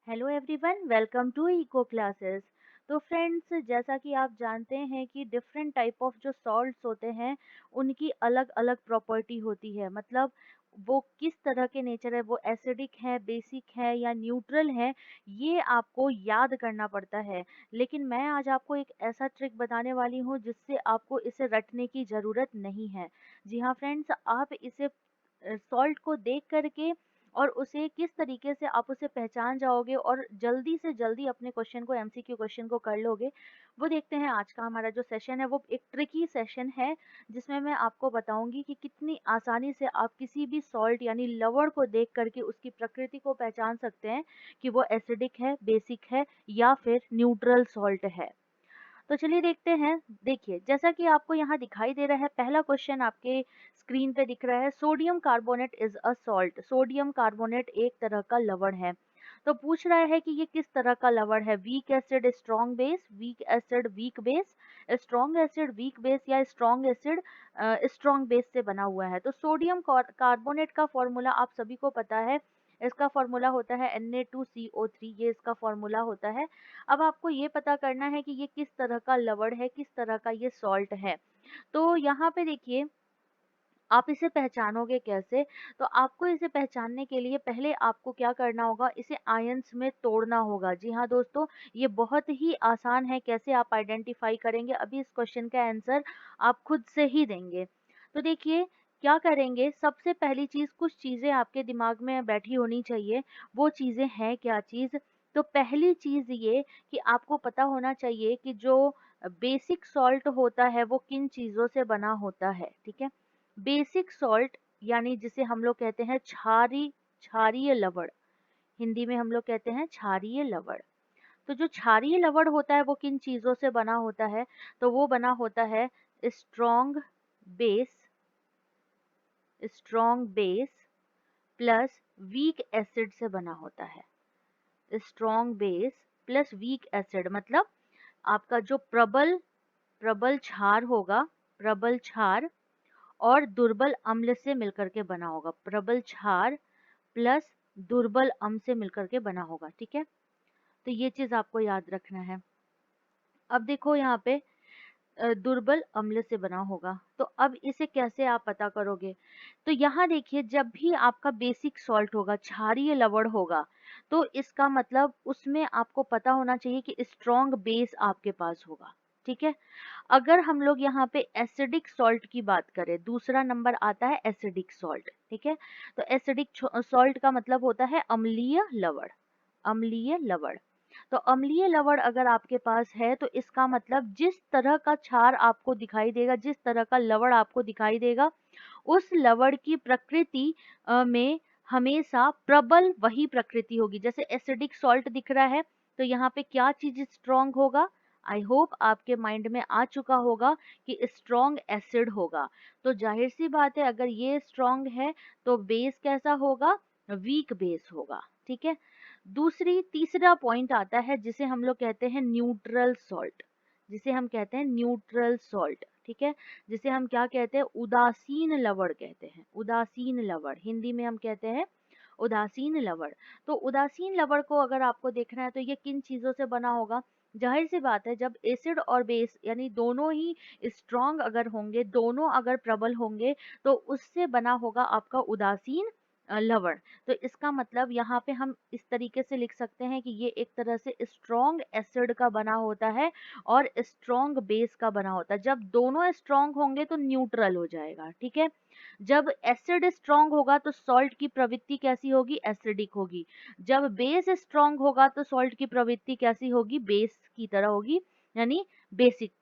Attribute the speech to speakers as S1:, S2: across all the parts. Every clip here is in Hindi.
S1: Hello everyone, welcome to Eco Classes. तो फ्रेंड्स, जैसा कि आप जानते हैं कि डिफरेंट टाइप ऑफ जो सॉल्ट्स होते हैं उनकी अलग अलग प्रॉपर्टी होती है। मतलब वो किस तरह के नेचर है, वो एसिडिक है, बेसिक है या न्यूट्रल है, ये आपको याद करना पड़ता है। लेकिन मैं आज आपको एक ऐसा ट्रिक बताने वाली हूँ जिससे आपको इसे रटने की ज़रूरत नहीं है। जी हाँ फ्रेंड्स, आप इसे सॉल्ट को देख करके और उसे किस तरीके से आप उसे पहचान जाओगे और जल्दी से जल्दी अपने क्वेश्चन को, एमसीक्यू क्वेश्चन को कर लोगे, वो देखते हैं। आज का हमारा जो सेशन है वो एक ट्रिकी सेशन है, जिसमें मैं आपको बताऊंगी कि कितनी आसानी से आप किसी भी सॉल्ट यानी लवण को देख करके उसकी प्रकृति को पहचान सकते हैं कि वो एसिडिक है, बेसिक है या फिर न्यूट्रल सॉल्ट है। तो चलिए देखते हैं। देखिए, जैसा कि आपको यहाँ दिखाई दे रहा है, पहला क्वेश्चन आपके स्क्रीन पे दिख रहा है, sodium carbonate is a salt. Sodium carbonate एक तरह का लवण है। तो पूछ रहा है कि ये किस तरह का लवण है, weak acid strong base, weak acid weak base, strong acid weak base या स्ट्रॉन्ग एसिड स्ट्रॉन्ग बेस से बना हुआ है। तो सोडियम कार्बोनेट का फॉर्मूला आप सभी को पता है। इसका फॉर्मूला होता है Na2CO3, ये इसका फॉर्मूला होता है। अब आपको ये पता करना है कि ये किस तरह का लवण है, किस तरह का ये सॉल्ट है। तो यहाँ पे देखिए, आप इसे पहचानोगे कैसे? तो आपको इसे पहचानने के लिए पहले आपको क्या करना होगा, इसे आयंस में तोड़ना होगा। जी हाँ दोस्तों, ये बहुत ही आसान है। कैसे आप आइडेंटिफाई करेंगे, अभी इस क्वेश्चन का आंसर आप खुद से ही देंगे। तो देखिए, क्या करेंगे, सबसे पहली चीज, कुछ चीजें आपके दिमाग में बैठी होनी चाहिए। वो चीजें हैं क्या चीज? तो पहली चीज ये कि आपको पता होना चाहिए कि जो बेसिक सॉल्ट होता है वो किन चीजों से बना होता है। ठीक है, बेसिक सॉल्ट यानी जिसे हम लोग कहते हैं क्षारीय लवण, हिंदी में हम लोग कहते हैं क्षारीय लवण। तो जो क्षारीय लवण होता है वो किन चीजों से बना होता है? तो वो बना होता है strong base, strong base plus weak acid से बना होता है। Strong base plus weak acid मतलब आपका जो प्रबल प्रबल क्षार होगा, प्रबल क्षार और दुर्बल अम्ल से मिलकर के बना होगा। प्रबल क्षार प्लस दुर्बल अम्ल से मिलकर के बना होगा। ठीक है, तो ये चीज आपको याद रखना है। अब देखो यहाँ पे दुर्बल अम्ल से बना होगा, तो अब इसे कैसे आप पता करोगे? तो यहाँ देखिए, जब भी आपका बेसिक सॉल्ट होगा, क्षारीय लवण होगा, तो इसका मतलब उसमें आपको पता होना चाहिए कि स्ट्रॉन्ग बेस आपके पास होगा। ठीक है, अगर हम लोग यहाँ पे एसिडिक सॉल्ट की बात करें, दूसरा नंबर आता है एसिडिक सॉल्ट। ठीक है, तो एसिडिक सॉल्ट का मतलब होता है अम्लीय लवण, अम्लीय लवण। तो अम्लीय लवण अगर आपके पास है तो इसका मतलब जिस तरह का क्षार आपको दिखाई देगा, जिस तरह का लवण आपको दिखाई देगा, उस लवण की प्रकृति में हमेशा प्रबल वही प्रकृति होगी। जैसे एसिडिक सॉल्ट दिख रहा है, तो यहाँ पे क्या चीज स्ट्रॉन्ग होगा? आई होप आपके माइंड में आ चुका होगा कि स्ट्रॉन्ग एसिड होगा। तो जाहिर सी बात है, अगर ये स्ट्रॉन्ग है तो बेस कैसा होगा? वीक बेस होगा। ठीक है, तीसरा पॉइंट आता है जिसे हम लोग कहते हैं न्यूट्रल सॉल्ट, जिसे हम कहते हैं न्यूट्रल सॉल्ट। ठीक है, जिसे हम क्या कहते हैं? उदासीन लवण कहते हैं। उदासीन लवण, हिंदी में हम कहते हैं उदासीन लवण। तो उदासीन लवण को अगर आपको देखना है तो ये किन चीजों से बना होगा? जाहिर सी बात है, जब एसिड और बेस यानी दोनों ही स्ट्रॉन्ग अगर होंगे, दोनों अगर प्रबल होंगे, तो उससे बना होगा आपका उदासीन लवण। तो इसका मतलब यहाँ पे हम इस तरीके से लिख सकते हैं कि ये एक तरह से स्ट्रॉन्ग एसिड का बना होता है और स्ट्रॉन्ग बेस का बना होता है। जब दोनों स्ट्रॉन्ग होंगे तो न्यूट्रल हो जाएगा। ठीक है, जब एसिड स्ट्रॉन्ग होगा तो सॉल्ट की प्रवृत्ति कैसी होगी? एसिडिक होगी। जब बेस स्ट्रॉन्ग होगा तो सॉल्ट की प्रवृत्ति कैसी होगी? बेस की तरह होगी, यानी बेसिक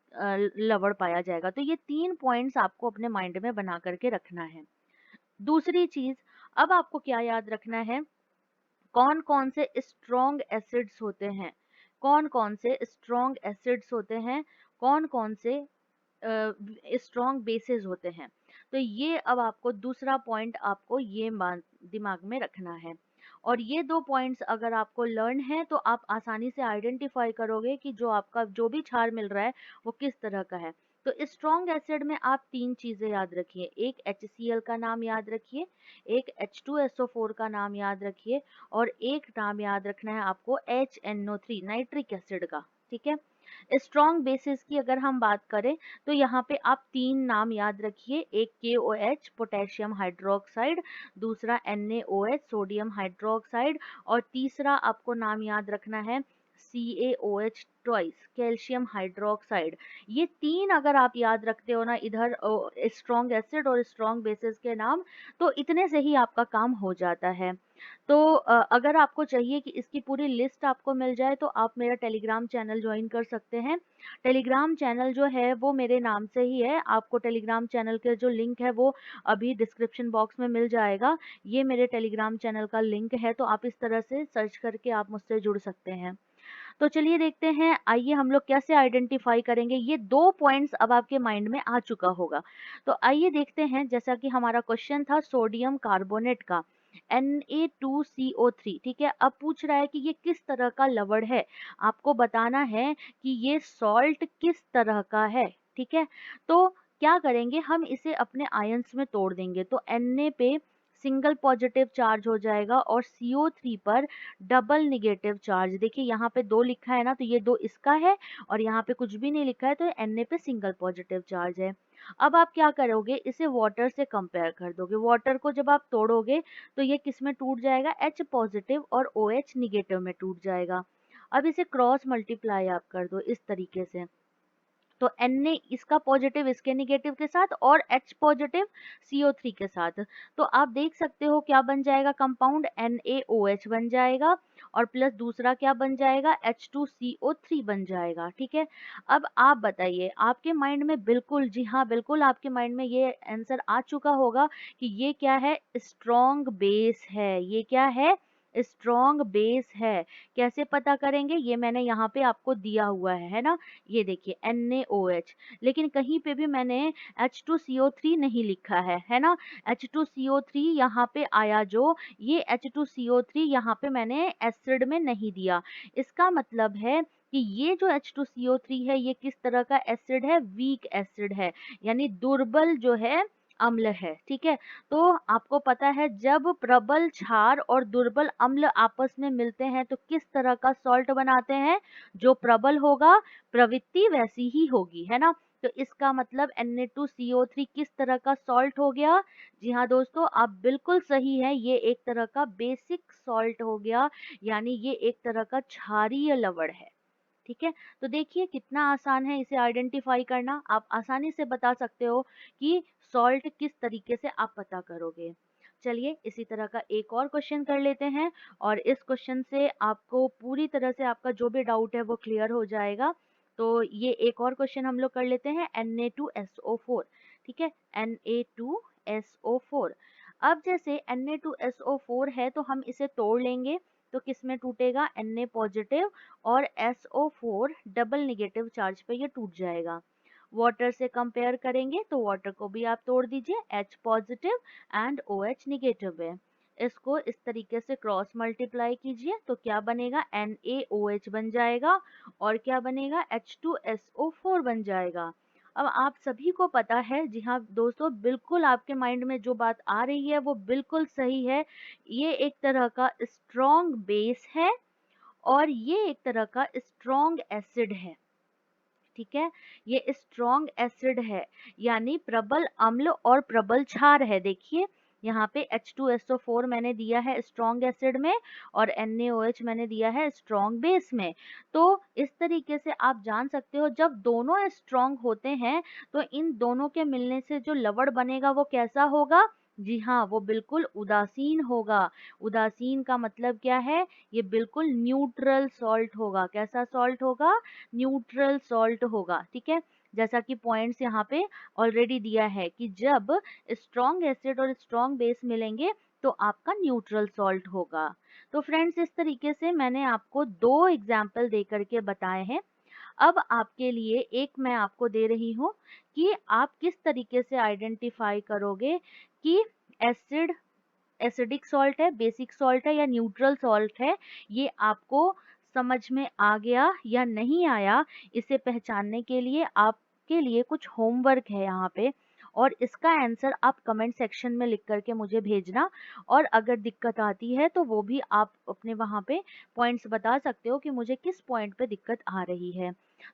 S1: लवण पाया जाएगा। तो ये 3 पॉइंट्स आपको अपने माइंड में बना करके रखना है। दूसरी चीज, अब आपको क्या याद रखना है? कौन कौन से स्ट्रॉन्ग एसिड्स होते हैं, कौन कौन से स्ट्रॉन्ग एसिड्स होते हैं, कौन कौन से स्ट्रॉन्ग बेसेस होते हैं। तो ये अब आपको दूसरा पॉइंट आपको ये दिमाग में रखना है। और ये 2 पॉइंट्स अगर आपको लर्न है तो आप आसानी से आइडेंटिफाई करोगे कि जो आपका जो भी क्षार मिल रहा है वो किस तरह का है। तो स्ट्रॉन्ग एसिड में आप तीन चीजें याद रखिए, एक HCl का नाम याद रखिए, एक H2SO4 का नाम याद रखिए, और एक नाम याद रखना है आपको HNO3 नाइट्रिक एसिड का। ठीक है, स्ट्रॉन्ग बेसिस की अगर हम बात करें तो यहाँ पे आप तीन नाम याद रखिए, एक KOH पोटेशियम हाइड्रोक्साइड, दूसरा NaOH सोडियम हाइड्रोक्साइड, और तीसरा आपको नाम याद रखना है CaOH ट्वाइस कैल्शियम हाइड्रोक्साइड। ये तीन अगर आप याद रखते हो ना इधर स्ट्रॉन्ग एसिड और स्ट्रॉन्ग बेसिस के नाम, तो इतने से ही आपका काम हो जाता है। तो अगर आपको चाहिए कि इसकी पूरी लिस्ट आपको मिल जाए तो आप मेरा टेलीग्राम चैनल ज्वाइन कर सकते हैं। टेलीग्राम चैनल जो है वो मेरे नाम से ही है, आपको टेलीग्राम चैनल के जो लिंक है वो अभी डिस्क्रिप्शन बॉक्स में मिल जाएगा। ये मेरे टेलीग्राम चैनल का लिंक है, तो आप इस तरह से सर्च करके आप मुझसे जुड़ सकते हैं। तो चलिए देखते हैं, आइए हम लोग कैसे आइडेंटिफाई करेंगे। ये दो पॉइंट्स अब आपके माइंड में आ चुका होगा, तो आइए देखते हैं। जैसा कि हमारा क्वेश्चन था सोडियम कार्बोनेट का Na2CO3, ठीक है, अब पूछ रहा है कि ये किस तरह का लवण है, आपको बताना है कि ये सॉल्ट किस तरह का है। ठीक है, तो क्या करेंगे, हम इसे अपने आयंस में तोड़ देंगे, तो Na पे सिंगल पॉजिटिव चार्ज हो जाएगा और CO3 पर डबल निगेटिव चार्ज। देखिए यहाँ पे दो लिखा है ना, तो ये दो इसका है, और यहाँ पे कुछ भी नहीं लिखा है, तो Na पे सिंगल पॉजिटिव चार्ज है। अब आप क्या करोगे, इसे वाटर से कंपेयर कर दोगे। वाटर को जब आप तोड़ोगे तो ये किस में टूट जाएगा, H पॉजिटिव और OH निगेटिव में टूट जाएगा। अब इसे क्रॉस मल्टीप्लाई आप कर दो इस तरीके से, तो Na इसका पॉजिटिव इसके निगेटिव के साथ और H पॉजिटिव CO3 के साथ, तो आप देख सकते हो क्या बन जाएगा, कंपाउंड NaOH बन जाएगा, और प्लस दूसरा क्या बन जाएगा, H2CO3 बन जाएगा। ठीक है, अब आप बताइए, आपके माइंड में बिल्कुल, जी हाँ बिल्कुल, आपके माइंड में ये आंसर आ चुका होगा कि ये क्या है, स्ट्रॉन्ग बेस है। ये क्या है, स्ट्रॉन्ग बेस है। कैसे पता करेंगे, ये मैंने यहाँ पे आपको दिया हुआ है ना, ये देखिए NaOH, लेकिन कहीं पे भी मैंने H2CO3 नहीं लिखा है ना। H2CO3 यहाँ पे आया जो, ये H2CO3 यहाँ पे मैंने एसिड में नहीं दिया। इसका मतलब है कि ये जो H2CO3 है ये किस तरह का एसिड है, वीक एसिड है, यानी दुर्बल जो है अम्ल है। ठीक है, तो आपको पता है जब प्रबल क्षार और दुर्बल अम्ल आपस में मिलते हैं तो किस तरह का सॉल्ट बनाते हैं, जो प्रबल होगा प्रवृत्ति वैसी ही होगी, है ना। तो इसका मतलब Na2CO3 किस तरह का सॉल्ट हो गया, जी हाँ दोस्तों, आप बिल्कुल सही है, ये एक तरह का बेसिक सॉल्ट हो गया, यानी ये एक तरह का क्षारीय लवण है। ठीक है, तो देखिए कितना आसान है इसे आइडेंटिफाई करना, आप आसानी से बता सकते हो कि सॉल्ट किस तरीके से आप पता करोगे। चलिए इसी तरह का एक और क्वेश्चन कर लेते हैं, और इस क्वेश्चन से आपको पूरी तरह से आपका जो भी डाउट है वो क्लियर हो जाएगा। तो ये एक और क्वेश्चन हम लोग कर लेते हैं, Na2SO4। ठीक है, Na2SO4, अब जैसे Na2SO4 है तो हम इसे तोड़ लेंगे, तो किस में टूटेगा, Na पॉजिटिव और SO4 डबल निगेटिव चार्ज पे ये टूट जाएगा। वाटर से कंपेयर करेंगे तो वाटर को भी आप तोड़ दीजिए, H positive and OH negative है। इसको इस तरीके से क्रॉस मल्टीप्लाई कीजिए तो क्या बनेगा, NaOH बन जाएगा, और क्या बनेगा, H2SO4 बन जाएगा। अब आप सभी को पता है, जी हाँ दोस्तों, बिल्कुल आपके माइंड में जो बात आ रही है वो बिल्कुल सही है, ये एक तरह का स्ट्रॉन्ग बेस है और ये एक तरह का स्ट्रॉन्ग एसिड है। ठीक है, ये स्ट्रॉन्ग एसिड है, यानी प्रबल अम्ल और प्रबल क्षार है। देखिए यहाँ पे H2SO4 मैंने दिया है स्ट्रॉन्ग एसिड में, और NaOH मैंने दिया है स्ट्रॉन्ग बेस में। तो इस तरीके से आप जान सकते हो जब दोनों स्ट्रॉन्ग होते हैं तो इन दोनों के मिलने से जो लवण बनेगा वो कैसा होगा, जी हाँ वो बिल्कुल उदासीन होगा। उदासीन का मतलब क्या है, ये बिल्कुल न्यूट्रल सॉल्ट होगा। कैसा सॉल्ट होगा, न्यूट्रल सॉल्ट होगा। ठीक है, जैसा कि पॉइंट्स यहाँ पे ऑलरेडी दिया है कि जब स्ट्रॉन्ग एसिड और स्ट्रॉन्ग बेस मिलेंगे तो आपका न्यूट्रल सॉल्ट होगा। तो फ्रेंड्स इस तरीके से मैंने आपको दो एग्जाम्पल दे करके बताए हैं। अब आपके लिए एक मैं आपको दे रही हूँ कि आप किस तरीके से आइडेंटिफाई करोगे कि एसिड एसिडिक सॉल्ट है, बेसिक सॉल्ट है या न्यूट्रल सॉल्ट है। ये आपको समझ में आ गया या नहीं आया, इसे पहचानने के लिए आप आपके लिए कुछ होमवर्क है यहाँ पे, और इसका आंसर आप कमेंट सेक्शन में लिख करके मुझे भेजना। और अगर दिक्कत आती है तो वो भी आप अपने वहाँ पे पॉइंट्स बता सकते हो कि मुझे किस पॉइंट पे दिक्कत आ रही है।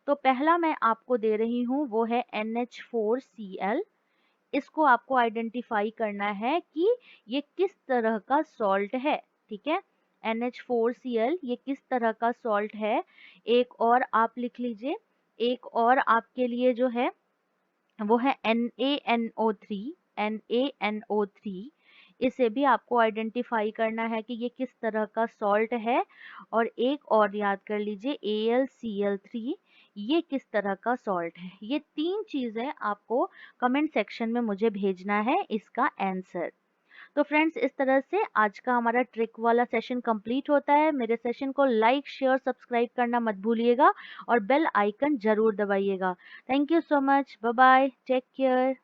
S1: तो पहला मैं आपको दे रही हूँ वो है NH4Cl। इसको आपको आइडेंटिफाई करना है कि ये किस तरह का सॉल्ट है। ठीक है, NH4Cl ये किस तरह का सॉल्ट है। एक और आप लिख लीजिए, एक और आपके लिए जो है वो है NaNO3। NaNO3 इसे भी आपको आइडेंटिफाई करना है कि ये किस तरह का सॉल्ट है। और एक और याद कर लीजिए AlCl3, ये किस तरह का सॉल्ट है। ये 3 चीजें आपको कमेंट सेक्शन में मुझे भेजना है इसका आंसर। तो फ्रेंड्स, इस तरह से आज का हमारा ट्रिक वाला सेशन कंप्लीट होता है। मेरे सेशन को लाइक शेयर सब्सक्राइब करना मत भूलिएगा और बेल आइकन जरूर दबाइएगा। Thank you so much, bye bye, take care.